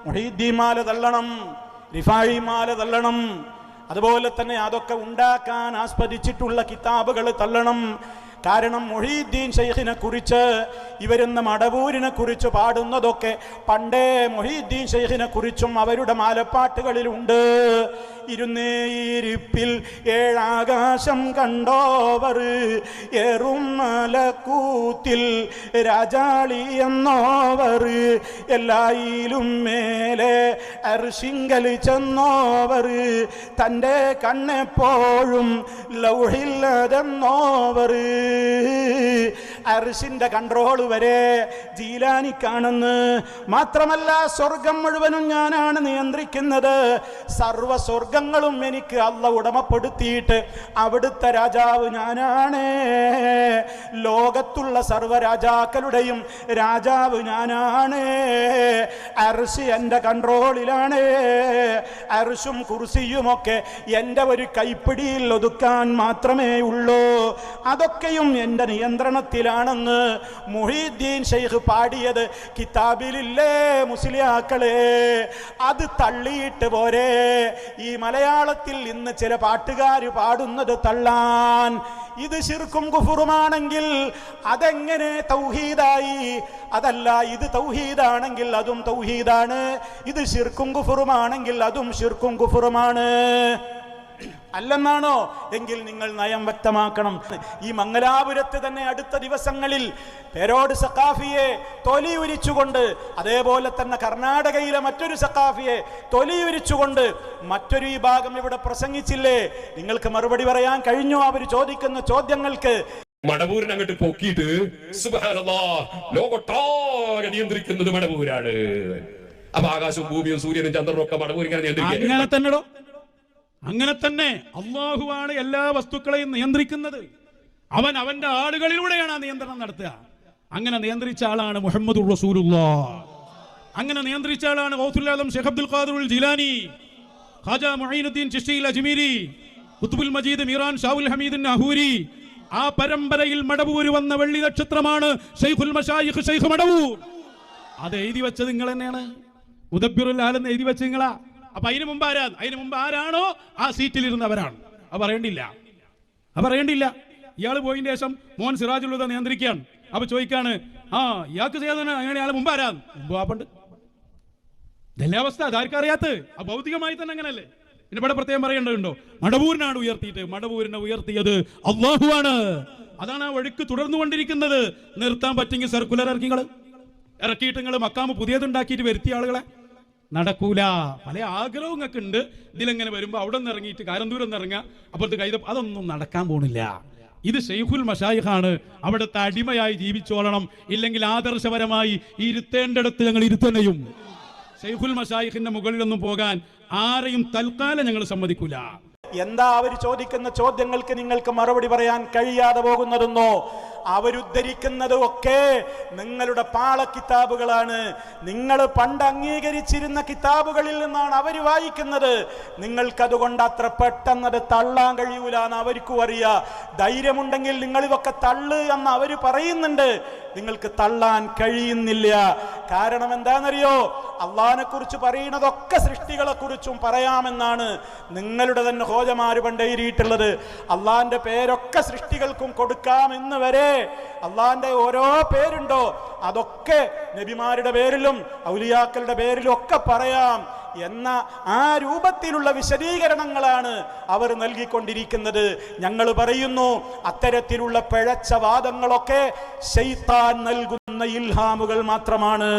മുഹീദ്ദീൻ മാല തള്ളണം, റിഫായി മാല തള്ളണം. അതുപോലെ തന്നെ അതൊക്കെ ഉണ്ടാക്കാൻ ആസ്പദിച്ചിട്ടുള്ള കിതാബുകൾ തള്ളണം. കാരണം മുഹീദ്ദീൻ ശൈഖിനെ കുറിച്ച് ഇവരെന്ന മടവൂരിനെ കുറിച്ച് പാടുന്നതൊക്കെ പണ്ടേ മുഹീദ്ദീൻ ശൈഖിനെ കുറിച്ചും അവരുടെ മാലപ്പാട്ടുകളിലുണ്ട്. ഇരുന്നേയിരിപ്പിൽ ഏഴാകാശം കണ്ടോവർ, ഏറും മലക്കൂത്തിൽ രാജാളി എന്നോവർ, എല്ലായിലും മേലെ അർശിങ്കൽ ചെന്നോവർ, തൻ്റെ കണ്ണെപ്പോഴും ലൗഹില്ലതെന്നോവർ. അർശിന്റെ കൺട്രോൾ വരെ ജീലാനിക്കാണെന്ന്. മാത്രമല്ല സ്വർഗം മുഴുവനും ഞാനാണ് നിയന്ത്രിക്കുന്നത്, സർവ സ്വർഗങ്ങളും എനിക്ക് അള്ളാഹു ഉടമപ്പെടുത്തിയിട്ട് അവിടുത്തെ രാജാവ് ഞാനാണ്, ലോകത്തുള്ള സർവ രാജാക്കളുടെയും രാജാവ് ഞാനാണ്, അർശ് എൻ്റെ കൺട്രോളിലാണ്, അർശും കുർസിയുമൊക്കെ എൻ്റെ ഒരു കൈപ്പിടിയിൽ ഒതുക്കാൻ മാത്രമേ ഉള്ളൂ, അതൊക്കെയും എൻ്റെ നിയന്ത്രണത്തിലാണെന്ന് മുഹീദ്ദീൻ ശൈഖ് പാടിയത് കിതാബിലില്ലേ മുസ്ലിയാക്കളെ? അത് തള്ളിയിട്ട് പോരെ ഈ മലയാളത്തിൽ ഇന്ന് ചില പാട്ടുകാർ പാടുന്നത് തള്ളാൻ? ഇത് ശിർക്കും കുഫറുമാണെങ്കിൽ അതെങ്ങനെ തൗഹീദായി? അതല്ല, ഇത് തൗഹീദാണെങ്കിൽ അതും തൗഹീദാണ്, ഇത് ശിർക്കും കുഫറുമാണെങ്കിൽ അതും ശിർക്കും കുഫറുമാണ് അല്ലെന്നാണോ? എങ്കിൽ നിങ്ങൾ നയം വ്യക്തമാക്കണം. ഈ മംഗലാപുരത്ത് തന്നെ അടുത്ത ദിവസങ്ങളിൽ പേരോട് സഖാഫിയെ തൊലിയുരിച്ചുകൊണ്ട്, അതേപോലെ തന്നെ കർണാടകയിലെ മറ്റൊരു സഖാഫിയെ തൊലിയുരിച്ചുകൊണ്ട് മറ്റൊരു വിഭാഗം ഇവിടെ പ്രസംഗിച്ചില്ലേ? നിങ്ങൾക്ക് മറുപടി പറയാൻ കഴിഞ്ഞോ അവർ ചോദിക്കുന്ന ചോദ്യങ്ങൾക്ക്? മടവൂരിനെ അങ്ങോട്ട് പൊക്കിയിട്ട് സുബ്ഹാനല്ലാഹ് ലോകത്താകെ നിയന്ത്രിക്കുന്നത് മടവൂരാണ്. അപ്പൊ ആകാശവും ഭൂമിയും സൂര്യനും ചന്ദ്രനും ഒക്കെ മടവൂരിങ്ങനെ നിയന്ത്രിക്കുക. അങ്ങനെ തന്നെ അല്ലാഹുവാണ് എല്ലാ വസ്തുക്കളെയും നിയന്ത്രിക്കുന്നത്. അവൻ അവന്റെ ആളുകളിലൂടെയാണ് ആ നിയന്ത്രണം നടത്തുക. അങ്ങനെ നിയന്ത്രിച്ച ആളാണ് മുഹമ്മദുർ റസൂലുള്ളാഹ്. അങ്ങനെ നിയന്ത്രിച്ച ആളാണ് ഗൗസുൽ ആലം ശൈഖ് അബ്ദുൽ ഖാദിറുൽ ജിലാനി, ഖാജ മുഈനുദ്ദീൻ ചിശ്തി അജ്മീരി, ഖുത്ബുൽ മജീദ് മീറാൻ ഷാവുൽ ഹമീദ് നാഹൂരി. ആ പരമ്പരയിൽ മടവൂർ വന്ന വെള്ളി നക്ഷത്രമാണ് ശൈഖുൽ മശായിഖ് ശൈഖ് മടവൂർ. അത് എഴുതി വെച്ചത് നിങ്ങൾ തന്നെയാണ്. മുദബ്ബിറുൽ ആലം എഴുതി വെച്ച നിങ്ങളാ. അപ്പൊ അതിന് മുമ്പ് ആരാണോ ആ സീറ്റിലിരുന്നവരാണ്. അത് പറയേണ്ടില്ല. ഇയാൾ പോയതിന്റെ ശേഷം മോൻ സിറാജുൽ ഹുദ നിയന്ത്രിക്കുകയാണ്. അപ്പൊ ചോദിക്കാണ്, ഇയാൾക്ക് ചെയ്യാൻ അങ്ങനെ ആൾ മുമ്പ് വാപ്പുണ്ട്. ഇതല്ലേ അവസ്ഥ? അതാർക്കും അറിയാത്ത? ആ ഭൗതികമായി തന്നെ അങ്ങനല്ലേ? പിന്നെ ഇവിടെ പ്രത്യേകം പറയേണ്ടതുണ്ടോ? മടവൂരിനാണ് മടവൂരിനെ ഉയർത്തിയത് അല്ലാഹുവാണ്. അതാണ് ആ ഒഴുക്ക് തുടർന്നുകൊണ്ടിരിക്കുന്നത്. നിർത്താൻ പറ്റുമെങ്കിൽ സർക്കുലർ ഇറക്കിയിട്ട് നിങ്ങൾ മക്കാമ് പുതിയതുണ്ടാക്കിയിട്ട് വരുത്തിയ ആളുകളെ നടക്കൂല. പല ആഗ്രഹവും ഒക്കെ ഉണ്ട്. ഇതിലെങ്ങനെ വരുമ്പോ അവിടെ നിന്ന് ഇറങ്ങിയിട്ട് കാരന്തൂരം നിന്ന് ഇറങ്ങുക, അപ്പോഴത്തെ കൈത, അതൊന്നും നടക്കാൻ പോണില്ല. ഇത് ശൈഖുൽ മശായിഖാണ്. അവിടുത്തെ അടിമയായി ജീവിച്ചോളണം, ഇല്ലെങ്കിൽ ആദർശപരമായി ഇരുത്തേണ്ടടുത്ത് ഞങ്ങൾ ഇരുത്തനെയും. ശൈഖുൽ മശായിഖിന്റെ മുകളിലൊന്നും പോകാൻ ആരെയും തൽക്കാലം ഞങ്ങൾ സമ്മതിക്കൂല. എന്താ അവർ ചോദിക്കുന്ന ചോദ്യങ്ങൾക്ക് നിങ്ങൾക്ക് മറുപടി പറയാൻ കഴിയാതെ പോകുന്നതെന്നോ? അവരുദ്ധരിക്കുന്നത് ഒക്കെ നിങ്ങളുടെ പാള കിതാബുകളാണ്. നിങ്ങൾ പണ്ട് അംഗീകരിച്ചിരുന്ന കിതാബുകളിൽ നിന്നാണ് അവർ വായിക്കുന്നത്. നിങ്ങൾക്കതുകൊണ്ട് അത്ര പെട്ടെന്നത് തള്ളാൻ കഴിയൂല എന്ന് അവർക്കും അറിയാം. ധൈര്യമുണ്ടെങ്കിൽ നിങ്ങൾ ഇതൊക്കെ തള്ളു എന്ന് അവർ പറയുന്നുണ്ട്, നിങ്ങൾക്ക് തള്ളാൻ കഴിയുന്നില്ല. കാരണം എന്താണെന്നറിയോ? അള്ളാഹിനെ കുറിച്ച് പറയുന്നതൊക്കെ സൃഷ്ടികളെ കുറിച്ചും പറയാമെന്നാണ് നിങ്ങളുടെ തന്നെ ഹോജമാര് പണ്ടെഴുതിയിട്ടുള്ളത്. അള്ളാഹിന്റെ പേരൊക്കെ സൃഷ്ടികൾക്കും കൊടുക്കാമെന്ന് വരെ അള്ളാഹിന്റെ ഓരോ പേരുണ്ടോ അതൊക്കെ നബിമാരുടെ പേരിലും ഔലിയാക്കളുടെ പേരിലും ഒക്കെ പറയാം എന്ന ആ രൂപത്തിലുള്ള വിശദീകരണങ്ങളാണ് അവർ നൽകിക്കൊണ്ടിരിക്കുന്നത്. ഞങ്ങൾ പറയുന്നു, അത്തരത്തിലുള്ള പിഴച്ച വാദങ്ങളൊക്കെ ശൈത്താൻ നൽകുന്ന ഇൽഹാമുകൾ മാത്രമാണ്.